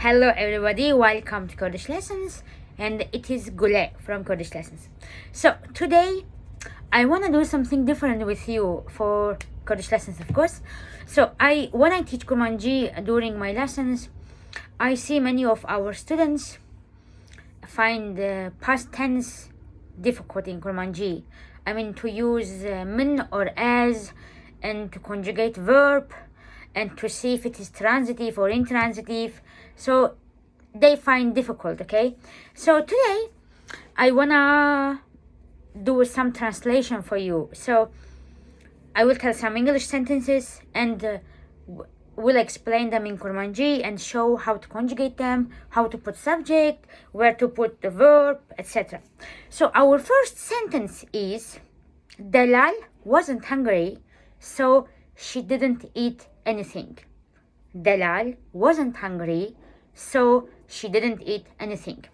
Hello everybody, welcome to Kurdish Lessons, and it is Gule from Kurdish Lessons. So today I want to do something different with you for Kurdish Lessons, of course. So when I teach Kurmanji during my lessons, I see many of our students find the past tense difficult in Kurmanji. I mean, to use min or as, and to conjugate verb, and to see if it is transitive or intransitive. So they find difficult, okay? So today I wanna do some translation for you. So I will tell some English sentences and will explain them in Kurmanji and show how to conjugate them, how to put subject, where to put the verb, etc. So our first sentence is Dalal wasn't hungry, so she didn't eat anything. Dalal wasn't hungry, so she didn't eat anything.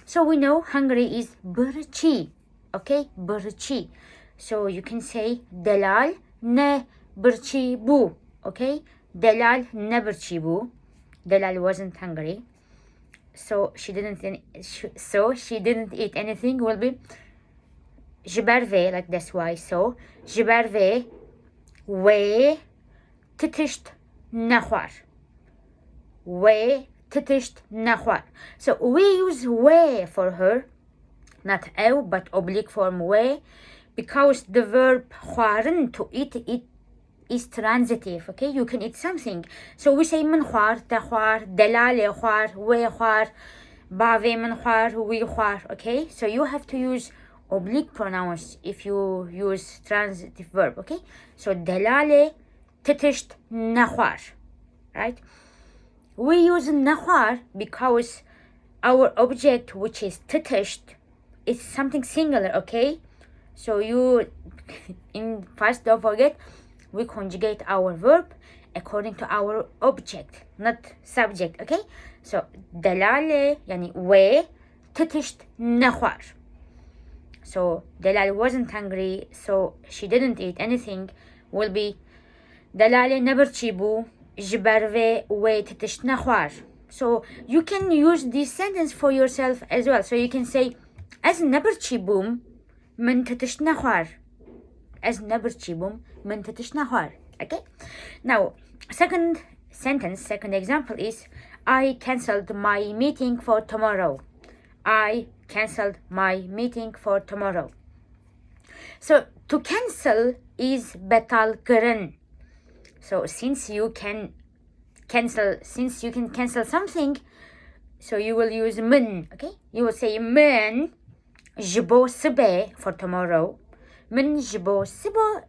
So we know hungry is برچی, okay? برچی. So you can say Dalal ne برچی بو, okay? Dalal ne برچی بو. Dalal wasn't hungry, so she didn't eat anything. Will be جبرve, like that's why. So جبرve و تتشت نخوار. و تتشت نخوار. So we use we for her, not ew, but oblique form we, because the verb خوارن, to eat, it is transitive, okay? You can eat something. So we say من خوار, تخوار, دلال خوار, we خوار, باوي من خوار, we خوار, okay? So you have to use oblique pronouns if you use transitive verb, okay? So دلال تتشت نخوار, right? We use نخوار because our object, which is تتشت, is something singular, okay? So you, first, don't forget, we conjugate our verb according to our object, not subject, okay? So دلال يعني و تتشت نخوار. So Dalal wasn't hungry, so she didn't eat anything. Will be Dalal نبرچی بو, جبروه و تتشت نخوار. So you can use this sentence for yourself as well. So you can say از نبرچی بوم من تتشت نخوار. از نبرچی بوم من تتشت نخوار. Okay? Now, second sentence, second example is I cancelled my meeting for tomorrow. I cancelled my meeting for tomorrow. So to cancel is betal kırın. So since you can cancel something, so you will use min, okay? You will say min jibo sibe for tomorrow. Min jibo sibo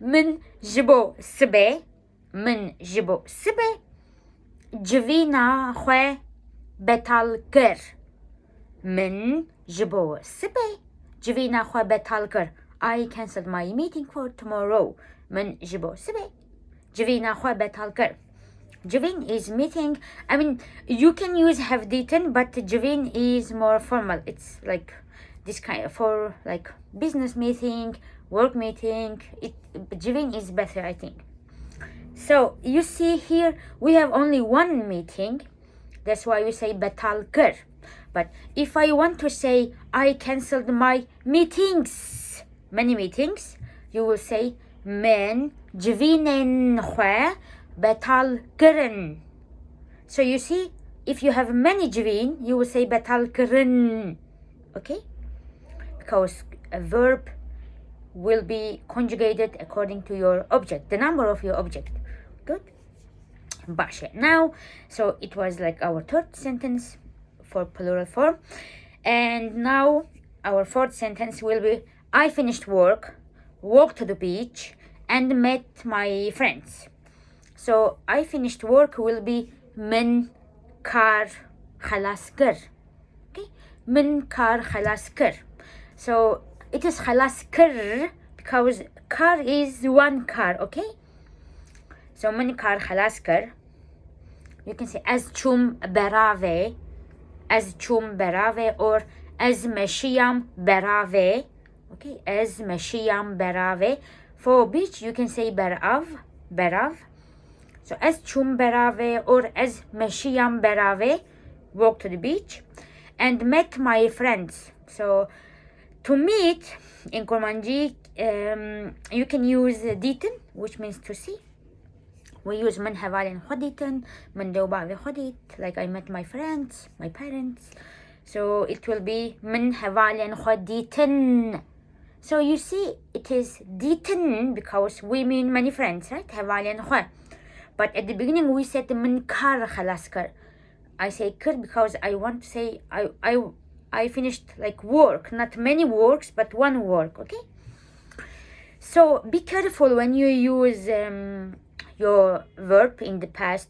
min jibo sibe min jibo sibe jivina khwe betal kır. Min jibo sibe jivina khwe betal kır. I cancelled my meeting for tomorrow. Min jibo sibe jivina khwe betal kır. Jivin is meeting. I mean, you can use have eaten, but jivin is more formal. It's like this kind of, for like business meeting, work meeting. Jivin is better, I think. So you see here we have only one meeting. That's why we say betal kır. But if I want to say I cancelled my meetings, many meetings, you will say men jivinen khwe betal kırın. So you see, if you have many jivin, you will say betal kırın. Okay? Because a verb will be conjugated according to your object, the number of your object. Good? Bashe. Now, so it was like our third sentence for plural form. And now our fourth sentence will be I finished work, walked to the beach, and met my friends. So I finished work will be من کار خلاص کر. Okay? من کار خلاص کر. So it is خلاص کر because car is one car, okay? So من کار خلاص کر. You can say از چوم براوه, از چوم براوه, or از مشیم براوه. Okay, از مشیم براوه. For beach you can say براو, براو. So as chum berave or as meshiyam berave, walk to the beach and met my friends. So to meet in Kurmanji, you can use ditin, which means to see. We use من حوالين خديتن من دوبا خديت, like I met my friends, my parents. So it will be من حوالين خديتن. So you see, it is ditin because we mean many friends, right? حوالين خ. But at the beginning we said من كار خلاص كر. I say kar because I want to say I finished like work, not many works, but one work, okay? So be careful when you use your verb in the past.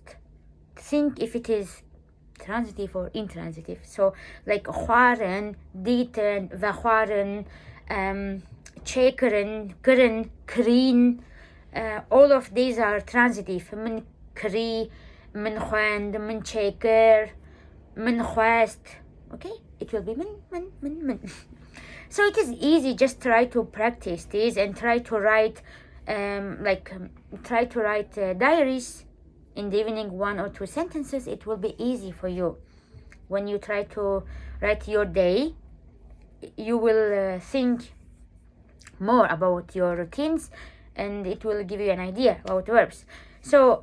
Think if it is transitive or intransitive. So like خوارن, ديتن, وخوارن, چيكرن, كرن, كرين, all of these are transitive. من كري, من خواند, من چيكر, من خواست. Okay, it will be من. So it is easy. Just try to practice this and try to write diaries in the evening, 1 or 2 sentences. It will be easy for you. When you try to write your day, you will think more about your routines and it will give you an idea about verbs. So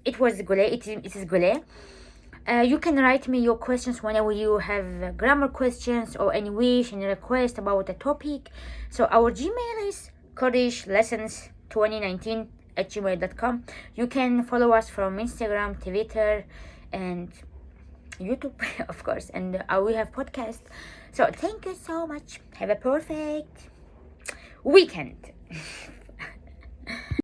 it was Gule. It is Gule. You can write me your questions whenever you have grammar questions or any wish, any request about a topic. So our Gmail is kurdish2019@gmail.com. You can follow us from Instagram, Twitter, and YouTube, of course. And we have podcast. So thank you so much. Have a perfect weekend.